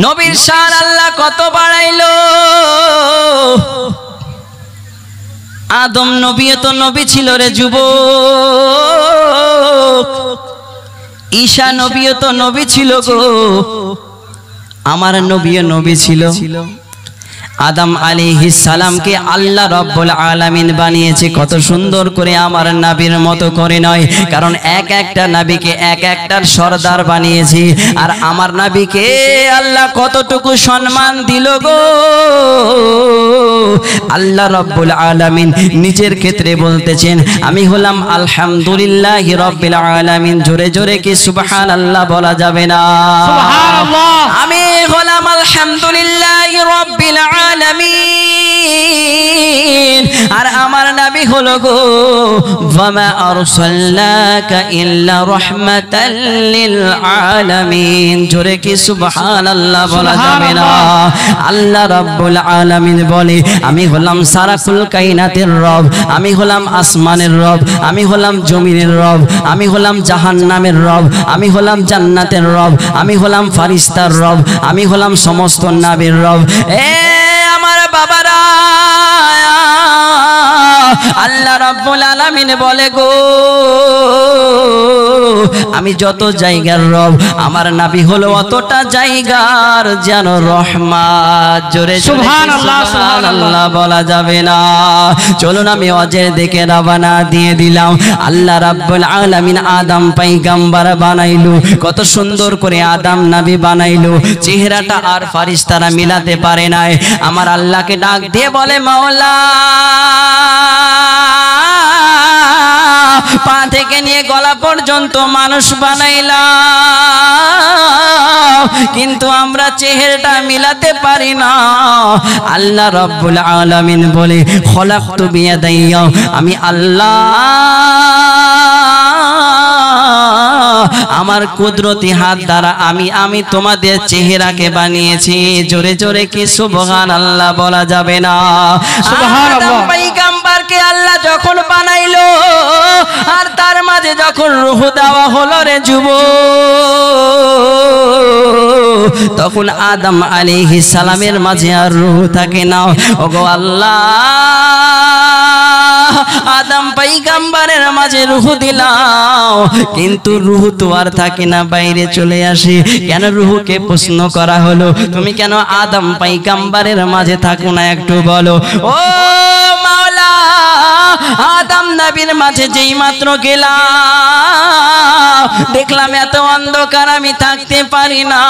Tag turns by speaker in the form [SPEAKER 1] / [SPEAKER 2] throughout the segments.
[SPEAKER 1] নবীর শান আল্লাহ কত বাড়াইলো। আদম নবী তো নবী ছিল রে যুবক, ঈসা নবী তো নবী ছিল গো, আমার নবীও নবী ছিল। আদম আলাইহিস সালামকে আল্লাহ রাব্বুল আলামিন বানিয়েছে কত সুন্দর করে, আমার নবীর মতো করে নয়, কারণ এক একটা নবীকে এক একটার সরদার বানিয়েছি। আর আমার নবীকে আল্লাহ কতটুকু সম্মান দিল গো। আল্লাহ রাব্বুল আলামিন নিজের ক্ষেত্রে বলতেছেন, আমি হলাম আলহামদুলিল্লাহি রাব্বিল আলামিন। জোরে জোরে কি সুবহানাল্লাহ বলা যাবে না? সুবহানাল্লাহ। আমি হলাম আলহামদুলিল্লাহি রাব্বিল আলামিন। আর আমার নবী হলো গো, ওয়ামা আরসালনাকা ইল্লা রাহমাতাল লিল আলামিন। জোরে কি সুবহানাল্লাহ বলা যাবে না? আল্লাহ রাব্বুল আলামিন বলে, আমি হলাম সারাকুল কায়নাতের রব, আমি হলাম আসমানের রব, আমি হলাম জমিনের রব, আমি হলাম জাহান্নামের রব, আমি হলাম জান্নাতের রব, আমি হলাম ফারিস্তার রব, আমি হলাম সমস্ত নবীর রব। আমার বাবারা, আল্লাহ রাব্বুল আলামিন বলে গো, আমি যত জায়গার রব, আমার নবী হলো অতটা জায়গার যেন রহমত। জোরে সুবহানাল্লাহ সুবহানাল্লাহ বলা যাবে না? চলুন আমি ওয়াজের দিকে রওনা দিয়ে দিলাম। আল্লাহ রাব্বুল আলামিন আদম পয়গম্বর বানাইলো, কত সুন্দর করে আদম নবী বানাইলো, চেহারাটা আর ফেরেশতারা মিলাতে পারে নাই। আমার আল্লাহকে ডাক দিয়ে বলে, মাওলা পা থেকে নিয়ে গলা পর্যন্ত মানুষ বানাইলাম, কিন্তু আমরা চেহারাটা মিলাতে পারি না। আল্লাহ রাব্বুল আলামিন বলে, খলাকতু বিয়াদাইয়া, আমি আল্লাহ আমার কুদরতি হাত দ্বারা আমি তোমাদের চেহারাকে বানিয়েছি। জোরে জোরে কি সুবহানাল্লাহ বলা যাবে না? সুবহানাল্লাহ। পয়গম্বরকে আল্লাহ যখন বানাইলো, আর তার মাঝে যখন রূহ দেওয়া হলো রে যুবক, তখন আদম আলাইহিস সালামের মাঝে আর রূহ থাকে না। ওগো আল্লাহ, আদম পয়গম্বরের মাঝে রূহ দিলাম, কিন্তু রূহ তো আর থাকে না, বাইরে চলে আসে। কেন? রূহকে প্রশ্ন করা হলো, তুমি কেন আদম পয়গম্বরের মাঝে থাকো না, একটু বলো। ও মাওলা, আদম নবীর মাঝে যেই মাত্র গেলাম, দেখলাম এত অন্ধকার, আমি থাকতে পারি না,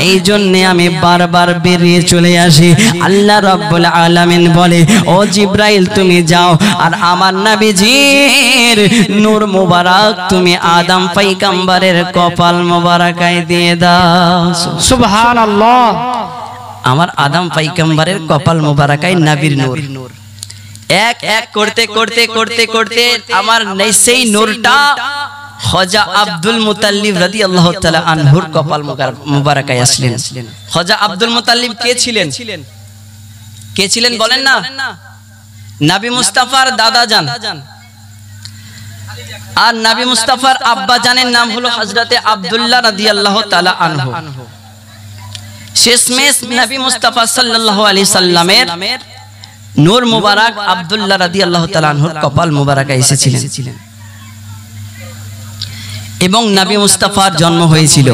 [SPEAKER 1] এই জন্য আমি বারবার বেরিয়ে চলে আসি। আল্লাহ রাব্বুল আলামিন বলে, ও জিব্রাইল তুমি যাও, আর আমার নবীজির নূর মুবারক তুমি আদম পয়গম্বরের কপাল মুবারকায় দিয়ে দাও।
[SPEAKER 2] সুবহানাল্লাহ।
[SPEAKER 1] আমার আদম পয়গম্বরের কপাল মুবারকায় নবীর নূর এক এক করতে করতে করতে করতে আমার সেই নূরটা খাজা আব্দুল মুতাল্লিব রাদিয়াল্লাহু তাআলা আনহুর কপাল মুবারকায় আসলেন। খাজা আব্দুল মুতাল্লিব কে ছিলেন? কে ছিলেন বলেন না? নবী মুস্তাফার দাদা জান, আর নবী মুস্তাফার আব্বা জানের নাম হলো হযরতে আব্দুল্লাহ রাদিয়াল্লাহু তাআলা আনহু। শেষমেশ নবী মুস্তাফা সাল্লাল্লাহু আলাইহি সাল্লামের নূর মুবারক আব্দুল্লাহ রাদিয়াল্লাহু তাআলা আনহুর কপাল মুবারকায় এসেছিলেন, এবং নবী মুস্তাফার জন্ম হয়েছিল।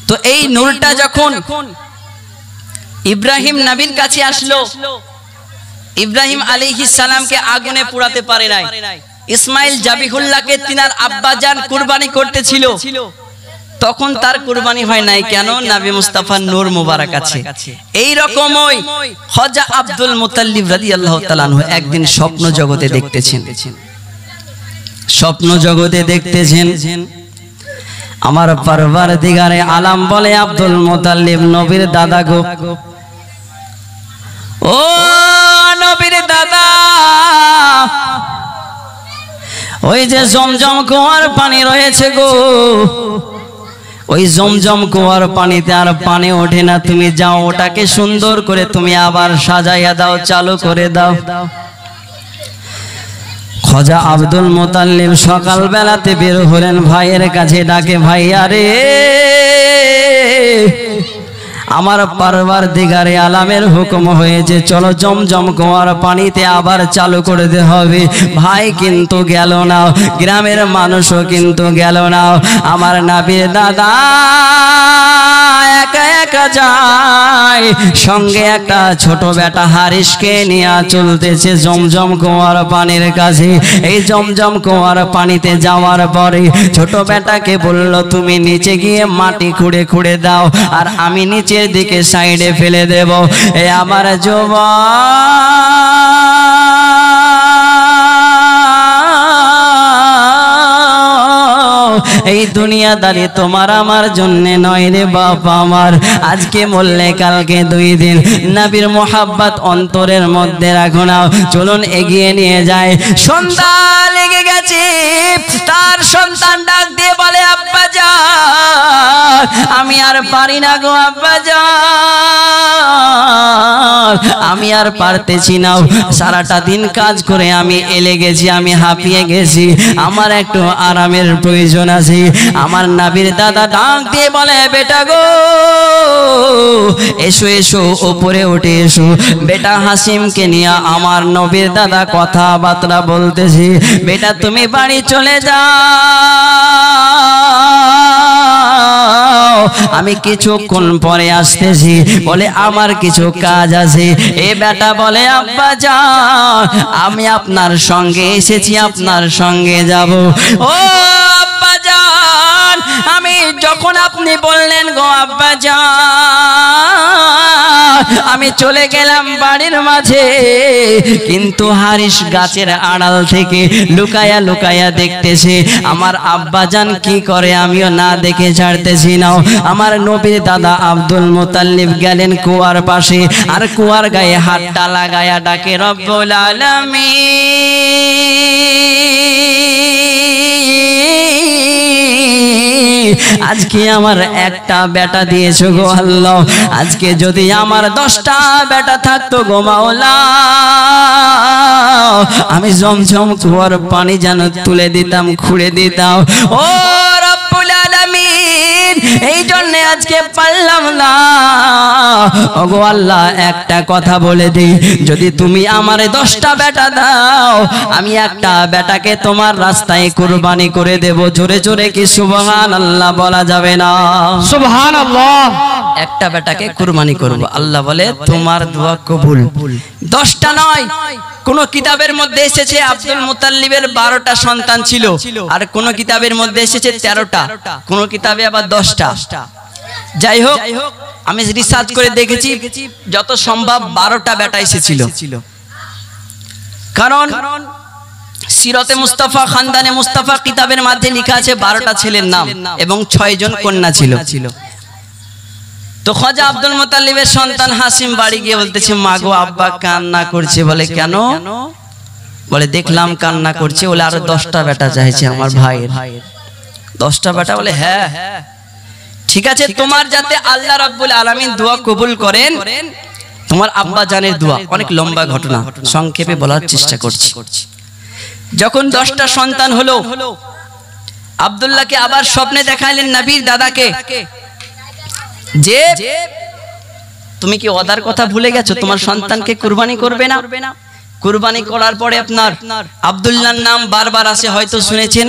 [SPEAKER 1] তো এই নূরটা যখন ইব্রাহিম নবীর কাছে আসলো, ইব্রাহিম আলাইহিস সালামকে আগুনে পোড়াতে পারে নাই, ইসমাইল জাবিহুল্লাহকে তিনার আব্বাজান কুরবানি করতেছিল, তখন তার কুরবানি হয় নাই। কেন? নবী মুস্তাফার নূর মুবারক আছে। এই রকমই খাজা আব্দুল মুতাল্লিব রাদিয়াল্লাহু তাআলা আনহু একদিন স্বপ্ন জগতে দেখতেছেন, স্বপ্ন জগতে দেখতেছেন, আমার পরওয়ারদিগারে আলাম বলে, আব্দুল মুতাল্লিব নবীর দাদা গো, ও নবীর দাদা, ওই যে জমজম কুয়ার পানি রয়েছে গো, ওই জমজম কুয়ার পানিতে আর পানি ওঠে না, তুমি যাও ওটাকে সুন্দর করে তুমি আবার সাজাইয়া দাও, চালু করে দাও। খাজা আব্দুল মুতাল্লিব সকাল বেলাতে বের হলেন, ভাইয়ের কাছে ডাকে, ভাইয়া রে, আমার পারওয়ারদিগারে আলামের হুকুম হয়েছে, চলো জমজম কুয়ার পানিতে আবার চালু করে দিতে হবে। ভাই কিন্তু গেল না, গ্রামের মানুষও কিন্তু গেল না। আমার নবীর দাদা একা একা যায়, সঙ্গে একটা ছোট বেটা হারিসকে নিয়ে চলতেছে জমজম কুয়ার পানির কাছে। এই জমজম কুয়ার পানিতে যাওয়ার পরে ছোট বেটাকে বলল, তুমি নিচে গিয়ে মাটি খুঁড়ে খুঁড়ে দাও, আর আমি নিচের দিকে সাইডে ফেলে দেব। এ আমার এই দুনিয়াদারি তোমার আমার জন্য নয় রে বাপ আমার, আজকে মরলে কালকে 2 দিন। নবীর মোহাব্বত অন্তরের মধ্যে রাখো না, চলুন এগিয়ে নিয়ে যায়। সন্ধ্যা লেগে গেছে, তার সন্তান ডাক দিয়ে বলে, আব্বা জান, আমি আর পারি না গো আব্বা জান, আমি আর পারতেছি না, সারাটা দিন কাজ করে আমি এলে গেছি, আমি হাঁপিয়ে গেছি, আমার একটু আরামের প্রয়োজন আছে। আমার নবীর দাদা ডাক দিয়ে বলে, বেটা গো এসো এসো, উপরে উঠে এসো। বেটা হাসিমকে নিয়ে আমার নবীর দাদা কথাবার্তা বলতেছি, বেটা তুমি বাড়ি চলে যাও, আমি কিছুক্ষণ পরে আসতেছি। বলে, আমার কিছু কাজ আছে। এ বেটা বলে, আব্বা জান, আমি আপনার সঙ্গে এসেছি, আপনার সঙ্গে যাব। ও আব্বা জান, আমি যখন আপনি বললেন গো আব্বা জান, আমি চলে গেলাম বাড়ির মাঝে, কিন্তু হারিস গাছের আড়াল থেকে লুকায়া লুকায়া দেখতেছে আমার আব্বা জান কি করে, আমিও না দেখে ছাড়তেছি না। আমার নবীর দাদা আব্দুল মুতাল্লিব গেলেন কুয়ার পাশে, আর কুয়ার গায়ে হাতটা লাগায়া ডাকে, রব্বুল আলামিন, আজকে আমার একটা বেটা দিয়েছো গো আল্লাহ, আজকে যদি আমার 10টা বেটা থাকতো গো মাওলা, আমি জমজম কুয়ার পানি যেন তুলে দিতাম, খুঁড়ে দিতাম। ও রব্বুল আলামিন, এই জন্য আজকে পারলাম না। ওগো আল্লাহ, একটা কথা বলে দিই, যদি তুমি আমার 10টা বেটা দাও, আমি একটা বেটাকে তোমার রাস্তায় কুরবানি করে দেব। জোরে জোরে কি সুবহানাল্লাহ বলা যাবে না?
[SPEAKER 2] সুবহানাল্লাহ।
[SPEAKER 1] একটা বেটাকে কুরবানি করব। আল্লাহ বলে, তোমার দোয়া কবুল। 10টা নয়, কোন কিতাবের মধ্যে এসেছে আব্দুল মুতাল্লিবের 12টা সন্তান ছিল, আর কোন কিতাবের মধ্যে এসেছে 13টা, কোন কিতাবে আবার 10টা। যাই হোক, আমি রিসার্চ করে দেখেছি যত সম্ভব 12টা বেটা এসেছিল, কারণ সিরতে মুস্তাফা, খানদানে মুস্তাফা কিতাবের মধ্যে লেখা আছে 12টা ছেলের নাম এবং 6 জন কন্যা ছিল। তো খাজা আব্দুল মুতাল্লিবের সন্তান হাসিম বাড়ি গিয়ে বলতেছে, মা গো আব্বা কান্না করছে। বলে, কেন? বলে, দেখলাম কান্না করছে, বলে আরো 10টা বেটা চাইছে আমার ভাইয়ের। 10টা বেটা? বলে, হ্যাঁ ঠিক আছে, তোমার যাতে আল্লাহ রাব্বুল আলামিন দোয়া কবুল করেন, তোমার আব্বা জানের দোয়া। অনেক লম্বা ঘটনা, সংক্ষেপে বলার চেষ্টা করছি। যখন 10টা সন্তান হলো, আব্দুল্লাহকে আবার স্বপ্নে দেখাইলেন নবীর দাদাকে, যে তুমি কি ওয়াদার কথা ভুলে গেছো, তোমার সন্তানকে কুরবানি করবে না? কুরবানি করার পরে আপনার আব্দুল্লাহর নাম বারবার আসে, হয়তো শুনেছেন,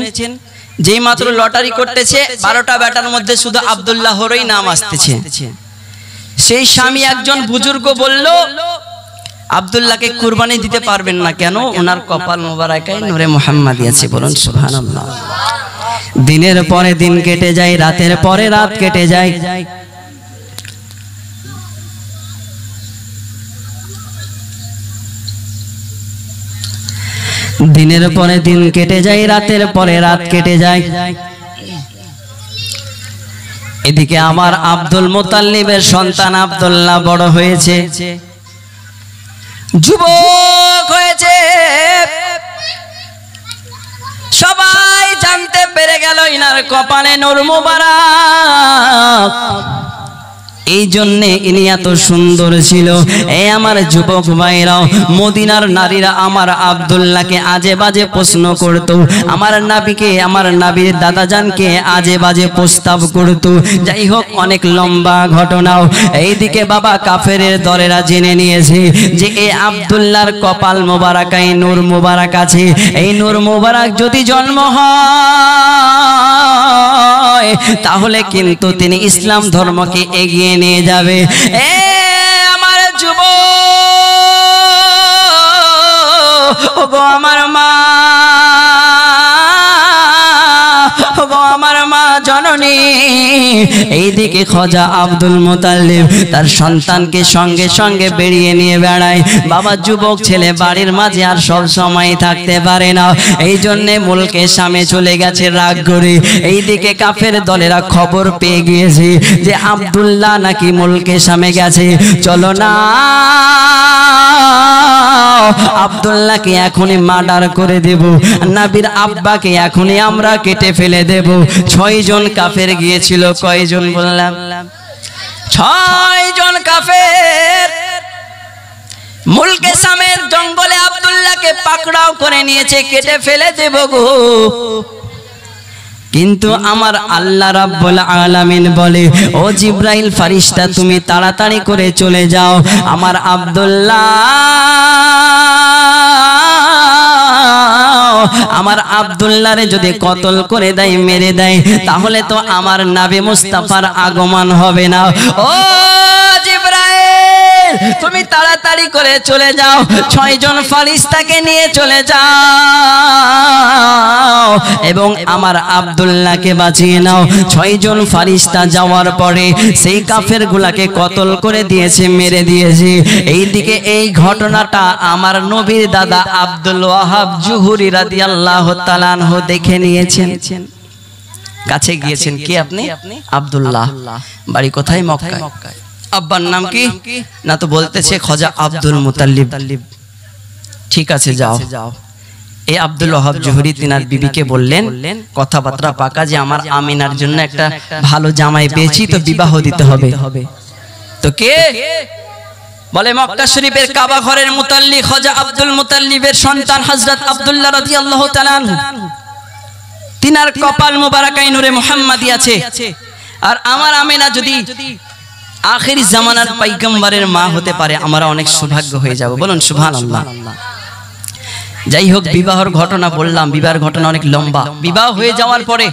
[SPEAKER 1] যেই মাত্র লটারি করতেছে 12টা বেটার মধ্যে শুধু আব্দুল্লাহরই নাম আসতেছে। সেই স্বামী একজন বুজুর্গ বলল, আব্দুল্লাহকে কুরবানি দিতে পারবেন না কেন? ওনার কপাল মোবারকায় নূরে মুহাম্মাদি আছে। বলুন সুবহানাল্লাহ। দিনের পরে দিন কেটে যায়, রাতের পরে রাত কেটে যায়। দিনের পরে দিন কেটে যায়, রাতের পরে রাত কেটে যায়। এদিকে আমার আব্দুল মুতাল্লিবের সন্তান আব্দুল্লাহ বড় হয়েছে, যুবক হয়েছে। সবাই জানতে পেরে গেল ইনার কপালে নূর মুবারক। এই জন্যে ইনি এত সুন্দর ছিল। এই আমার যুবক ভাইরাও, মদিনার নারীরা আমার আব্দুল্লাহকে আজে বাজে প্রশ্ন করত, আমার নাবিকে, আমার নাবির দাদাজানকে আজে বাজে প্রস্তাব করত। যাই হোক, অনেক লম্বা ঘটনাও। এইদিকে বাবা কাফেরের দলেরা জেনে নিয়েছে যে এই আব্দুল্লাহর কপাল মোবারকায় নূর মোবারক আছে। এই নূর মোবারক যদি জন্ম হয় তাহলে কিন্তু তিনি ইসলাম ধর্মকে এগিয়ে নিয়ে যাবে। এ আমার যুবক, ওগো আমার মা, ওগো আমার মা জননী। এইদিকে খাজা আব্দুল মুতাল্লিব তার সন্তানকে সঙ্গে সঙ্গে বেরিয়ে নিয়ে বেড়ায়। বাবা যুবক ছেলে বাড়ির মাঝে আর সব সময় থাকতে পারে না, এই জন্যে মুলকে সামে চলে গেছে রাগ করে। এইদিকে কাফের দলেরা খবর পেয়ে গিয়েছে যে আব্দুল্লাহ নাকি মুলকে সামে গেছে। চলো না, আব্দুল্লাহকে এখনই মার্ডার করে দেব, নবীর আব্বাকে এখনই আমরা কেটে ফেলে দেব। 6 জন কাফের গিয়েছিল। কয়জন বললাম? 6 জন কাফের মুলকে সামের জঙ্গলে আব্দুল্লাহকে পাকড়াও করে নিয়েছে, কেটে ফেলে দেব গো। কিন্তু আমার আল্লাহ রাব্বুল আলামিন বলে, ও জিব্রাইল ফারিস্তা, তুমি তাড়াতাড়ি করে চলে যাও। আমার আব্দুল্লাহ, আমার আব্দুল্লাহরে যদি কতল করে দেয়, মেরে দেয়, তাহলে তো আমার নবী মুস্তাফার আগমন হবে না। ও জিব্রাইল, তুমি তাড়াতাড়ি করে চলে যাও, 6 জন ফারিস্তাকে নিয়ে চলে যাও এবং আমার আব্দুল্লাহকে বাঁচিয়ে নাও। 6 জন ফারিস্তা যাওয়ার পরে সেই কাফেরগুলাকে কতল করে দিয়েছে, মেরে দিয়েছে। এইদিকে এই ঘটনাটা আমার নবীর দাদা আব্দুল ওয়াহাব জুহুরি রাদিয়াল্লাহু তাআলা আনহু দেখে নিয়েছেন। কাছে গিয়েছেন। কি আপনি? আব্দুল্লাহ। বাড়ি কোথায়? মক্কায়। আব্বার নাম কি? না তো বলতেছে খাজা আব্দুল মুতাল্লিব। ঠিক আছে, যাও। এই আব্দুল ওয়াহাব জুহুরি তিনার বিবিকে বললেন, কথাবার্তা পাকা যে আমার আমিনার জন্য একটা ভালো জামাই পেয়েছি, তো বিবাহ দিতে হবে। তো কে বলে? মক্কা শরীফের কাবা ঘরের মুতাল্লি খাজা আব্দুল মুতাল্লিবের সন্তান হযরত আব্দুল্লাহ রাদিয়াল্লাহু তাআলা আনহু। তিনার কপাল মোবারকায় নূরে মুহাম্মাদি আছে। আর আমার আমিনা যদি আখির জামানার পয়গম্বরের মা হতে পারে, আমরা অনেক সৌভাগ্য হয়ে যাব। বলুন সুবহানাল্লাহ। যাই হোক, বিবাহের ঘটনা বললাম, বিবাহের ঘটনা অনেক লম্বা। বিবাহ হয়ে যাওয়ার পরে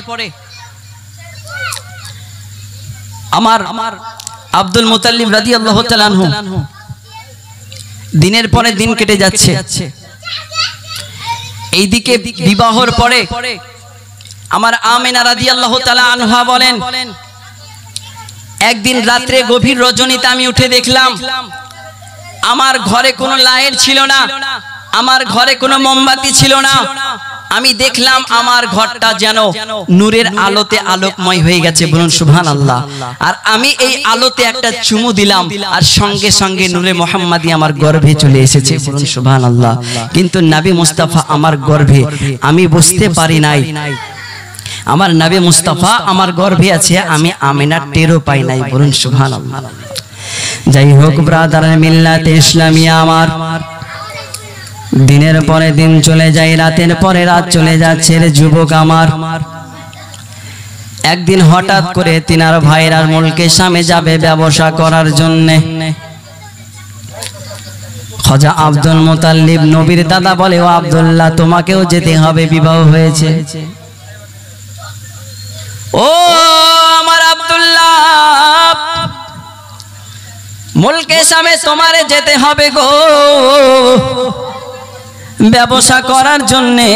[SPEAKER 1] আমার আব্দুল মুতাল্লিব রাদিয়াল্লাহু তাআলা আনহু দিনের পরে দিন কেটে যাচ্ছে। এইদিকে বিবাহের পরে আমার আমিনা রাদিয়াল্লাহু তাআলা আনহা বলেন, একদিন রাত্রে গভীর রজনীতে আমি উঠে দেখলাম আমার ঘরে কোনো লাইট ছিল না, আমার ঘরে কোনো মোমবাতি ছিল না। আমি দেখলাম আমার ঘরটা যেন নূরের আলোতে আলোকময় হয়ে গেছে। বলুন সুবহানাল্লাহ। আর আমি এই আলোতে একটা চুমু দিলাম, আর সঙ্গে সঙ্গে নূরে মুহাম্মাদি আমার গর্ভে চলে এসেছে। বলুন সুবহানাল্লাহ। কিন্তু নবী মুস্তাফা আমার গর্ভে, আমি বুঝতে পারি নাই আমার নবী মুস্তাফা আমার গর্ভে আছে, আমি আমিনা টেরও পাই নাই। বলুন সুবহানাল্লাহ। যাই হোক ব্রাদার মিল্লাতে ইসলামিয়া, আমার দিনের পরে দিন চলে যায়, রাতের পরে রাত চলে যাচ্ছে। রে যুবক আমার, একদিন হঠাৎ করে তিনার ভাইরা মুলকে সামে যাবে ব্যবসা করার জন্য। খাজা আব্দুল মুতাল্লিব নবীর দাদা বলে, ও আব্দুল্লাহ, তোমাকেও যেতে হবে, বিবাহ হয়েছে। ও আমার আব্দুল্লাহ, মুলকে সামে তোমারে যেতে হবে গো ব্যবসা করার জন্যে।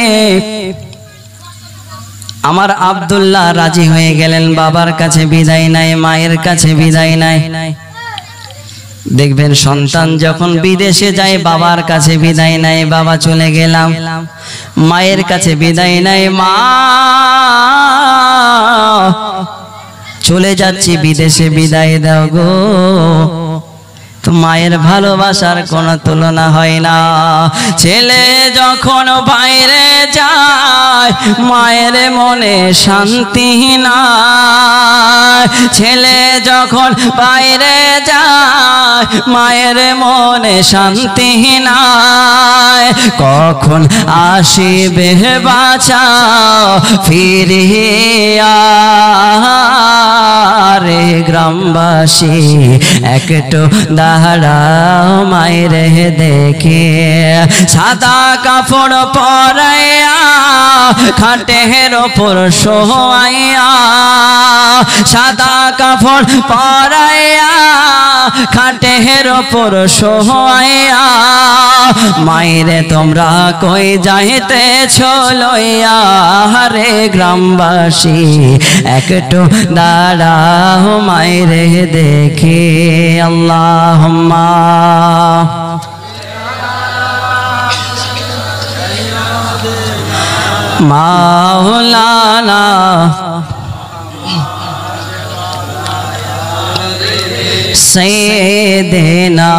[SPEAKER 1] আমার আব্দুল্লাহ রাজি হয়ে গেলেন। বাবার কাছে বিদায় নাই, মায়ের কাছে বিদায় নাই। দেখবেন সন্তান যখন বিদেশে যায়, বাবার কাছে বিদায় নাই, বাবা চলে গেলাম। মায়ের কাছে বিদায় নাই, মা চলে যাচ্ছি বিদেশে, বিদায় দাও গো। তো মায়ের ভালোবাসার কোনো তুলনা হয় না। ছেলে যখন বাইরে যায়, মায়ের মনে শান্তি নাই। ছেলে যখন বাইরে যায় মায়ের মনে শান্তি নাই কখন আসিবে বাঁচা ফিরিয়া রে গ্রামবাসী একটু দাঁড়াও মায়ের দেখে সাদা কাপড় পরাইয়া খাটের ওপর শোয়াইয়া সাদা কাপড় পরাইয়া খাটের ওপর শোয়াইয়া মায়েরে তোমরা কই যাইতেছ লইয়া রে গ্রামবাসী একটু দাঁড়াও মায়েরে দেখে আল্লাহুম্মা মাওলানা সাইয়্যিদিনা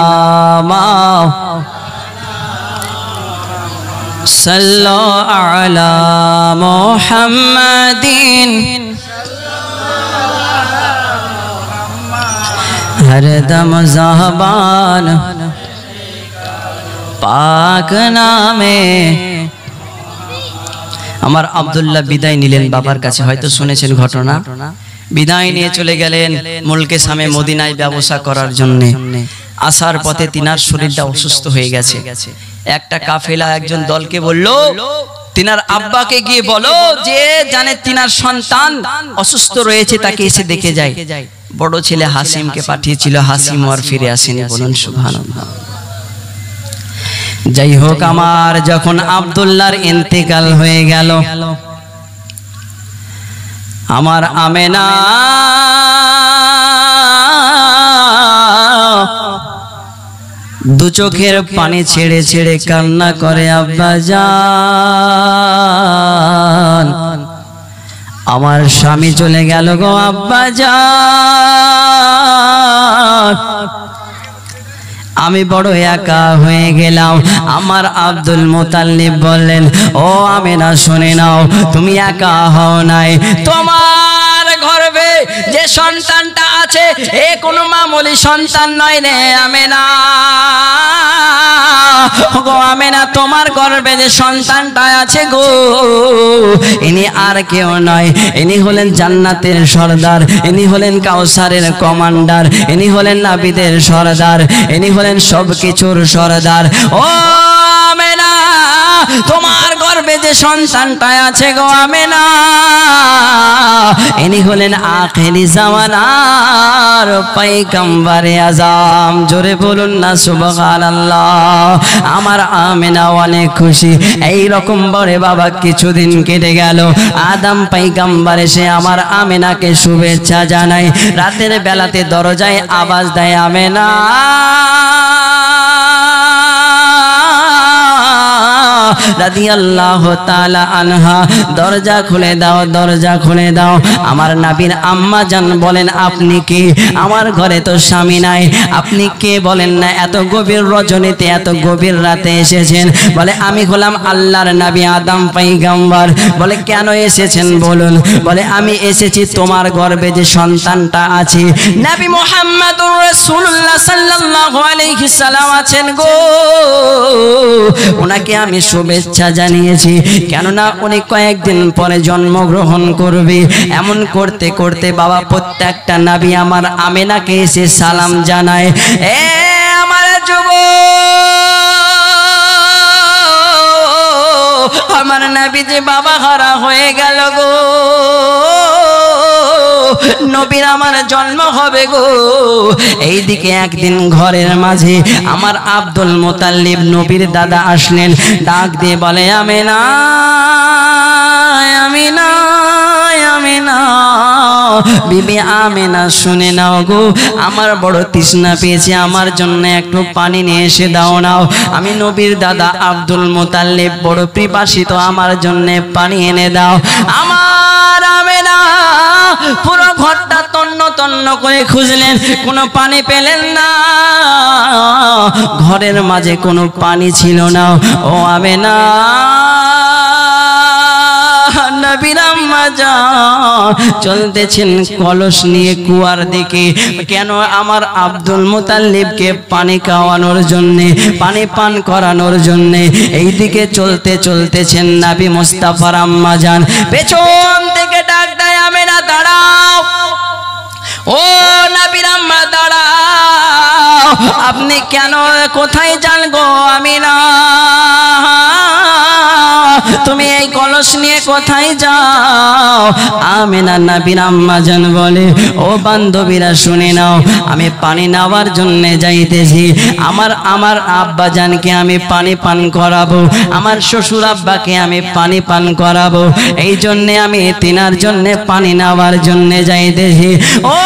[SPEAKER 1] সাল্লু আলা মুহাম্মাদিন হরদম ज़बान পাক নামে আমার আব্দুল্লাহ বিদায় নিলেন বাবার কাছে হয়তো শুনেছেন ঘটনা বিদায় নিয়ে চলে গেলেন মুলকে সামে মদিনায় ব্যবসা করার জন্য আসার পথে তিনার শরীরটা অসুস্থ হয়ে গেছে একটা কাফেলা একজন দলকে বলল তিনার আব্বাকে গিয়ে বলো যে জানে তিনার সন্তান অসুস্থ রয়েছে তাকে এসে দেখে যায় বড় ছেলে হাসিমকে পাঠিয়েছিল হাসিম আর ফিরে আসেনি বলুন সুবহানাল্লাহ যাই হোক আমার যখন আব্দুল্লাহর ইন্তেকাল হয়ে গেল আমার আমেনা দু চোখের পানি ছেড়ে ছেড়ে কান্না করে আব্বা জান আমার স্বামী চলে গেল গো আব্বা জান আমি বড় একা হয়ে গেলাম আমার আব্দুল মুতাল্লিব বললেন ও আমেনা শুনে নাও তুমি একা হও নাই তোমার গর্ভে যে সন্তানটা আছে এ কোনো মামুলি সন্তান নয় রে আমেনা গো আমেনা তোমার গর্ভে যে সন্তানটা আছে গো ইনি আর কেউ নয় ইনি হলেন জান্নাতের সর্দার ইনি হলেন কাউসারের কমান্ডার ইনি হলেন নাবিদের সর্দার ইনি হলেন সবকিছুর সর্দার ও আমেনা তোমার গর্ভে যে সন্তানটা আছে গো আমেনা ইনি হলেন আখিরি জামানার পয়গম্বরে আজম জোরে বলুন না সুবহানাল্লাহ আমার আমেনা অনেক খুশি এই রকম বড় বাবা কিছুদিন কেটে গেল আদম পয়গম্বর এসে আমার আমেনাকে শুভেচ্ছা জানায় রাতের বেলাতে দরজায় আওয়াজ দেয় আমেনা রাদিয়াল্লাহু তাআলা আনহা দরজা খুলে দাও দরজা খুলে দাও আমার নবীর আম্মা জান বলেন আপনি কি আমার ঘরে তো স্বামী নাই আপনি কে বলেন না এত গভীর রজনীতে এত গভীর রাতে এসেছেন বলে আমি হলাম আল্লাহর নবী আদম পয়গম্বর বলে কেন এসেছেন বলুন বলে আমি এসেছি তোমার গর্ভে যে সন্তানটা আছে নবী মুহাম্মদুর রাসূলুল্লাহ সাল্লাল্লাহু আলাইহি সাল্লাম আছেন গো ওনাকে আমি শুভেচ্ছা জানিয়েছি কেননা উনি কয়েকদিন পরে জন্মগ্রহণ করবে এমন করতে করতে বাবা প্রত্যেকটা নবী আমার আমেনাকে এসে সালাম জানায় এ আমার যুবক আমার নবী যে বাবা হারা হয়ে গেল গো নবীর আমার জন্ম হবে গো এইদিকে একদিন ঘরের মাঝে আমার আব্দুল মুতাল্লিব নবীর দাদা আসলেন ডাক দিয়ে বলে আমেনা আমেনা আমেনা বিবি আমেনা শুনে নাও গো আমার বড় তৃষ্ণা পেয়েছে আমার জন্য একটু পানি নিয়ে এসে দাও নাও আমি নবীর দাদা আব্দুল মুতাল্লিব বড় পিপাসিত আমার জন্য পানি এনে দাও আমার আমেনা পুরো ঘরটা তন্ন তন্ন করে খুঁজলেন কোনো পানি পেলেন না ঘরের মাঝে কোনো পানি ছিল না ও আমেনা নবীর আম্মা জান চলতেছেন কলস নিয়ে কুয়ার দিকে। কেন? আমার আব্দুল মুতাল্লিবকে পানি খাওয়ানোর জন্য, পানি পান করানোর জন্য এইদিকে চলতেছেন নবী মুস্তাফার আম্মা জান পেছন থেকে ডাক দেয়, আমেনা দাঁড়াও, ও নবীর আম্মা দাঁড়াও, আপনি কেন কোথায় যান গো আমিনা? তুমি এই কলস নিয়ে কোথায় যাও? আমিনা নবীর আম্মা জান বলে, ও বান্ধবীরা শুনে নাও, আমি পানি নেওয়ার জন্য যাইতেছি। আমার আব্বা জানকে আমি পানি পান করাবো, আমার শ্বশুর আব্বাকে আমি পানি পান করাবো, এই জন্যে আমি তিনার জন্য পানি নেওয়ার জন্য যাইতেছি। ও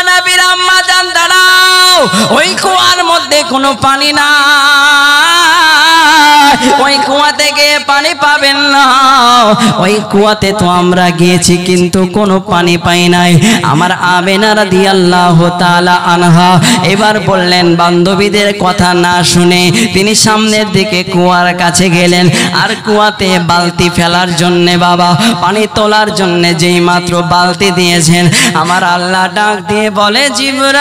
[SPEAKER 1] নবীর আম্মা জান দাঁড়াও, ওই কুয়ার মধ্যে কোনো পানি না, ওই কুয়া থেকে পানি পাবেন না। ওই কুয়াতে তো আমরা গিয়েছি কিন্তু কোনো পানি পাই নাই। আমার আমেনা রাদিয়াল্লাহু তাআলা আনহা এবার বললেন, বান্ধবীদের কথা না শুনে তিনি সামনের দিকে কুয়ার কাছে গেলেন, আর কুয়াতে বালতি ফেলার জন্য, বাবা পানি তোলার জন্য যেই মাত্র বালতি দিয়েছেন, আমার আল্লাহ ডাক দিয়ে বলে, জিবরাইল,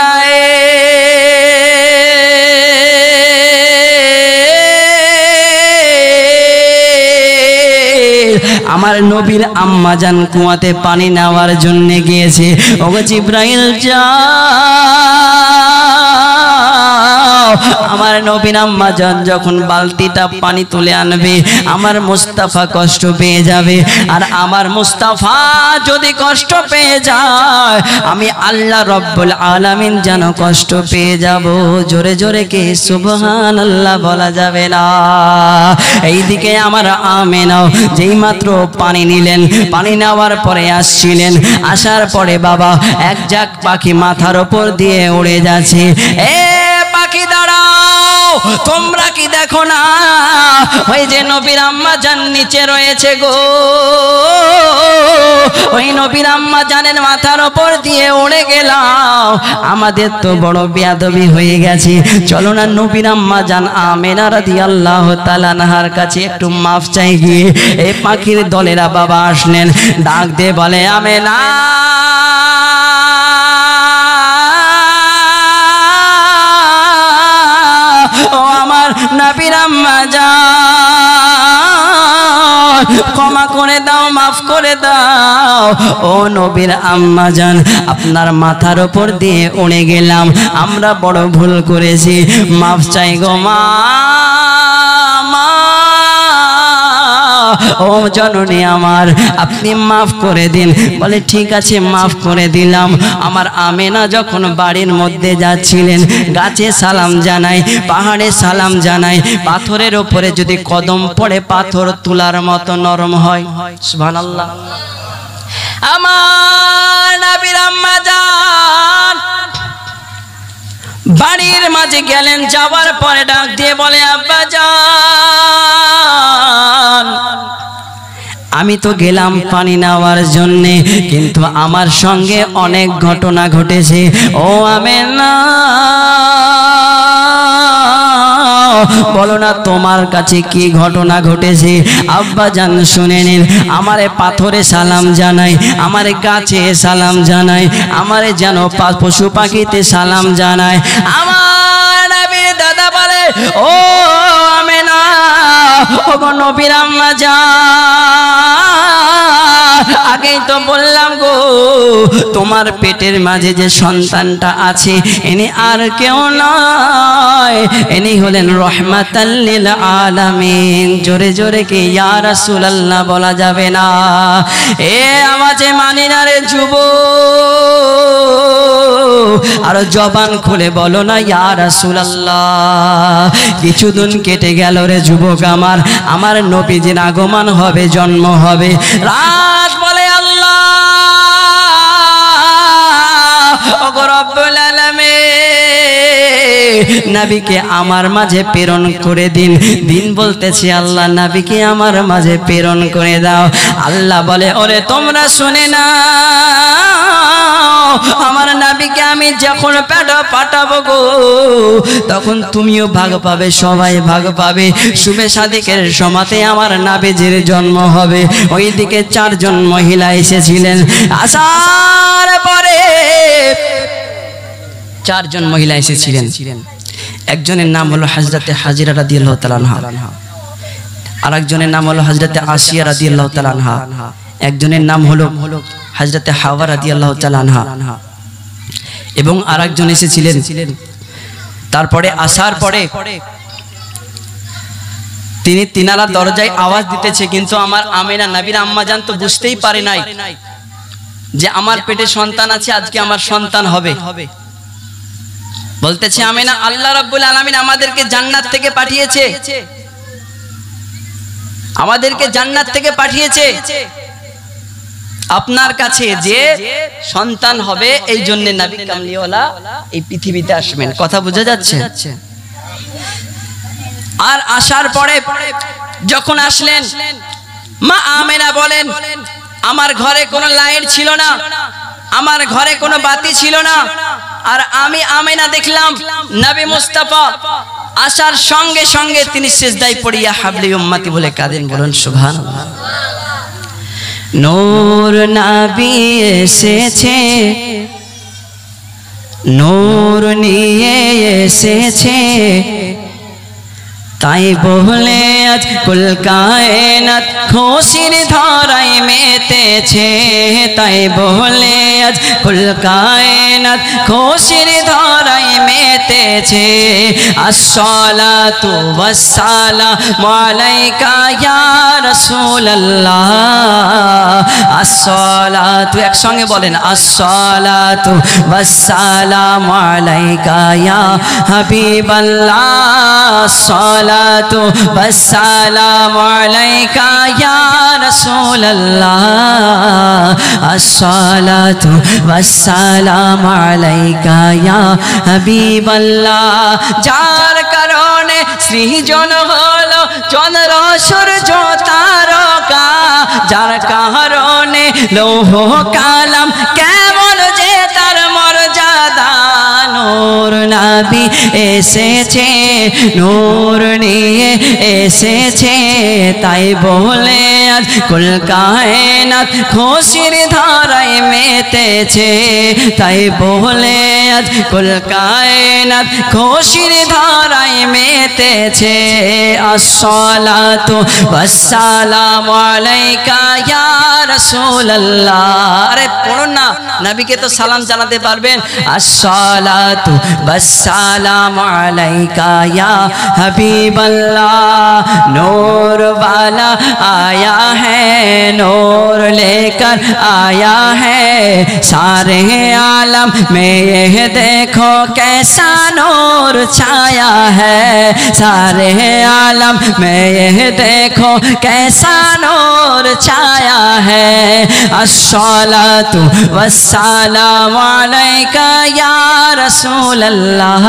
[SPEAKER 1] আমার নবীর আম্মা জান কুয়াতে পানি নেওয়ার জন্য গিয়েছে। ওগো জিবরাইল যাও, আমার নবীর আম্মা জান যখন বালতিটা পানি তুলে আনবে, আমার মুস্তাফা কষ্ট পেয়ে যাবে, আর আমার মুস্তাফা যদি কষ্ট পেয়ে যায়, আমি আল্লাহ রব্বুল আলামিন যেন কষ্ট পেয়ে যাব। জোরে জোরে কে সুবহানাল্লাহ বলা যাবে না? এইদিকে আমার আমেনা যেই মাত্র পানি নিলেন, পানি নেওয়ার পরে আসছিলেন, আসার পরে বাবা এক ঝাঁক পাখি মাথার উপর দিয়ে উড়ে যাচ্ছে। এ পাখি দাঁড়াও, তোমরা কি দেখো না ওই যে নবীর আম্মা জান নিচে রয়েছে গো? ওই নবীর আম্মা জানের মাথার উপর দিয়ে উড়ে গেলাম, আমাদের তো বড় বেয়াদবি হয়ে গেছে। চলো না নবীর আম্মা জান আমেনা রাদিয়াল্লাহু তাআলা আনহার কাছে একটু মাফ চাই গিয়ে এই পাখির দলেরা বাবা আসলেন, ডাক দিয়ে বলে, আমেনা ও আমার নবীর আম্মা জান, ক্ষমা করে দাও, মাফ করে দাও। ও নবীর আম্মা জান, আপনার মাথার উপর দিয়ে উড়ে গেলাম, আমরা বড় ভুল করেছি, মাফ চাই গো মা। ও জননী আমার, আপনি মাফ করে দিন। বলে ঠিক আছে, মাফ করে দিলাম। আমার আমেনা যখন বাড়ির মধ্যে যাচ্ছিলেন, গাছে সালাম জানাই, পাহাড়ে সালাম জানাই, পাথরের উপরে যদি কদম পড়ে পাথর তুলার মতো নরম হয়। সুবহানাল্লাহ। আমার নবীর আম্মা জান বাড়ির মাঝে গেলেন, যাওয়ার পরে ডাক দিয়ে বলে, আব্বা জান, আমি তো গেলাম পানি নেওয়ার জন্যে, কিন্তু আমার সঙ্গে অনেক ঘটনা ঘটেছে। ও আমেনা, বলো না তোমার কাছে কি ঘটনা ঘটেছে? আব্বা জান শুনে নিন, আমারে পাথরে সালাম জানাই, আমারে গাছে সালাম জানাই, আমারে যেন পশু পাখিতে সালাম জানাই। আমার নবীর দাদা বলে, ও আমেনা, ও নবীর আম্মা জান, আগেই তো বললাম গো, তোমার পেটের মাঝে যে সন্তানটা আছে, ইনি আর কেউ নয়, ইনি হলেন রহমাতাল লিল আলামিন। জোরে জোরে কি ইয়া রাসূলুল্লাহ বলা যাবে না? এ আওয়াজে মানি না রে যুবক, আর জবান খুলে বলো না ইয়া রাসূলুল্লাহ। কিছুদিন কেটে গেল রে যুবক আমার, আমার নবীজির আগমন হবে, জন্ম হবে। রাত বলে আল্লাহ ওগো রব্বুল আলামিন, নবীকে আমার মাঝে প্রেরণ করে দিন। দিন বলতেছে আল্লাহ, নবীকে আমার মাঝে প্রেরণ করে দাও। আল্লাহ বলে, ওরে তোমরা শুনে না, আমার নবী নবীকে আমি যখন পাঠাবো গো তখন তুমিও ভাগ পাবে, সবাই ভাগ পাবে। শুভে সাদিকের সমাতে আমার নবীজির জন্ম হবে। ওইদিকে 4 জন মহিলা এসেছিলেন। আসার পরে 4 জন মহিলা এসেছিলেন। একজনের নাম হলো হযরতে হাজিরা রাদিয়াল্লাহু তাআলা আনহা, আরেকজনের নাম হলো হযরতে আসিয়া রাদিয়াল্লাহু তাআলা আনহা, একজনের নাম হলো হযরতে হাওয়া রাদিয়াল্লাহু তাআলা আনহা, এবং আরেকজন এসেছিলেন। তারপরে আসার পরে তিনারা দরজায় আওয়াজ দিতেছে, কিন্তু আমার আমিনা নবীর আম্মা জান তো বুঝতেই পারে নাই যে আমার পেটে সন্তান আছে, আজকে আমার সন্তান হবে। বলতেছে আমিনা, আল্লাহ রাব্বুল আলামিন আমাদেরকে জান্নাত থেকে পাঠিয়েছে, আমাদেরকে জান্নাত থেকে পাঠিয়েছে আপনার কাছে যে সন্তান হবে, এই জন্য নবী কামলিওয়ালা এই পৃথিবীতে আসবেন। কথা বোঝা যাচ্ছে? আর আসার পরে যখন আসলেন, মা আমিনা বলেন আমার ঘরে কোনো লাইট ছিল না, আমার ঘরে কোনো বাতি ছিল না। আর আমি আমিনা দেখলাম নবী মুস্তাফা আসার সঙ্গে সঙ্গে তিনি সিজদায় পড়িয়া হাবলি উম্মতি বলে কাঁদেন। বলুন সুবহানাল্লাহ। নূর নবী এসেছে, নূর নিয়ে এসেছে, তাই বলে আজ কুল কায়নাত খুশির ধারায় মেতেছে, তাই বলে আজ কুল কায়নাত খুশির ধারায় মেতেছে। আসসালাতু ওয়াসসালামু আলাইকা ইয়া রাসূলুল্লাহ, আসসালাতু, একসঙ্গে বলেন আসসালাতু ওয়াসসালামু আলাইকা ইয়া হাবিবাল্লাহ, আসসালাতু ওয়াসসালামু আলাইকা ইয়া রাসূলুল্লাহ, আসসালাতু ওয়াসসালামু আলাইকা ইয়া হাবিবাল্লাহ। যার কারণে সৃজন হলো চন্দ্র সূর্য তারকা, যার কারণে লৌহ কালাম কেমন যে তার মর্যাদা। নূর নবী এসেছে, নূর নিয়ে এসেছে, তাই বলে আজ কুল কায়নাত খুশির ধারায় মেতেছে, তাই বলে আজ কুল কায়নাত খুশির ধারায় মেতেছে। আসসালাতু ওয়াসসালামু আলাইকা ইয়া রাসূলুল্লাহ। আরে পড়ুন না, নবীকে তো সালাম জানাতে পারবেন। আসসালাতু ওয়াসসালামু আলাইকা ইয়া হাবিবাল্লাহ, नूर वाला आया है, नूर लेकर आया है, सारे आलम में यह देखो कैसा नूर छाया है, सारे आलम में यह देखो कैसा नूर छाया है। अस्सलातु वस्सलामु अलैका या रसूलल्लाह,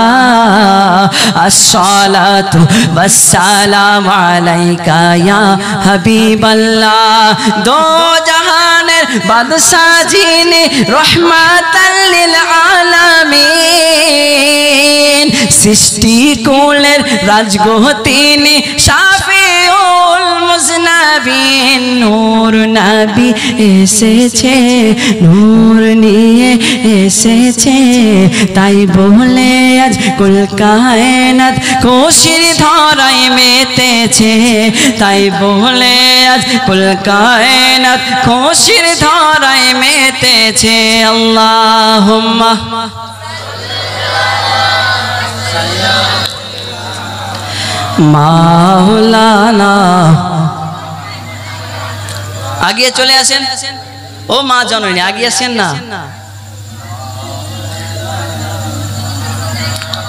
[SPEAKER 1] अस्सलातु वस्सलामु अलैका या हबीबल्लाह। दो जहाনের বাদশাহ যিনি রহমাতাল লিল আলামিন, সৃষ্টি কুলের রাজগো তিনি শাফিউল মুজনাবিন। নূর নবী এসেছে, নূর নিয়ে এসেছে, তাই বলে আজ কুল কায়নাত খুশির ধারায় মেতেছে, তাই বলে আজ কুল কায়নাত খুশির ধারায় মেতেছে। আল্লাহুম্মা মাওলানা। আগিয়ে চলে আসেন, ও মা জননী আগিয়ে আসেন না।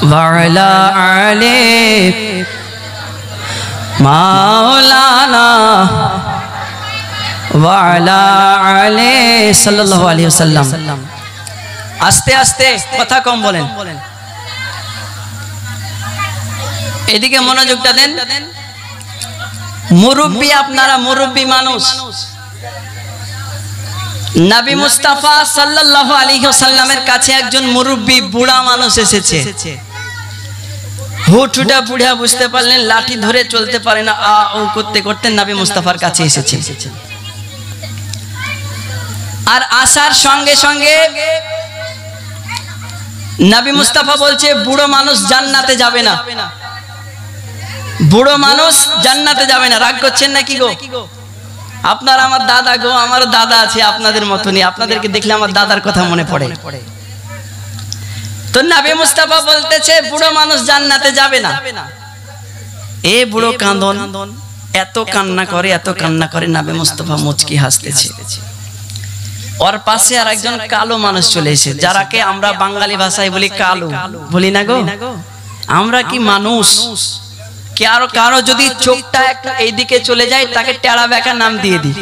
[SPEAKER 1] ওয়ালা আলে মাওলানা ওয়ালা আলে সাল্লাল্লাহু আলাইহি ওয়াসাল্লাম। আস্তে আস্তে, কথা কম বলেন। এদিকে মনোযোগটা দেন। মুরব্বী, আপনারা মুরব্বী মানুষ, নবী মুস্তাফা সাল্লাল্লাহু আলাইহি ওয়াসাল্লামের কাছে একজন মুরব্বি বুড়া মানুষ এসেছে। হুটুটা বুড়া, বুঝতে পারলেন লাঠি ধরে চলতে পারে না, আ ও করতে করতে নবী মুস্তাফার কাছে এসেছে। আর আসার সঙ্গে সঙ্গে নবী মুস্তাফা বলছে বুড়ো মানুষ জান্নাতে যাবে না, বুড়ো মানুষ জান্নাতে যাবে না। রাগ করছেন নাকি গো? আপনার আমার দাদা গো, আমার দাদা আছে আপনাদের মতনই, আপনাদেরকে দেখলে আমার দাদার কথা মনে পড়ে। তো নবী মুস্তাফা বলতেছে বুড়ো মানুষ জান্নাতে যাবে না। এ বুড়ো কাঁদন, এত কান্না করে, এত কান্না করে। নবী মুস্তাফা মুচকি হাসতেছে। ওর পাশে আর একজন কালো মানুষ চলে এসে, যারাকে আমরা বাঙালি ভাষায় বলি কালো, বলি না গো? আমরা কি মানুষ? কারো যদি চোখটা একটু এইদিকে চলে যায় তাকে টেরা বেঁকা নাম দিয়ে দিই।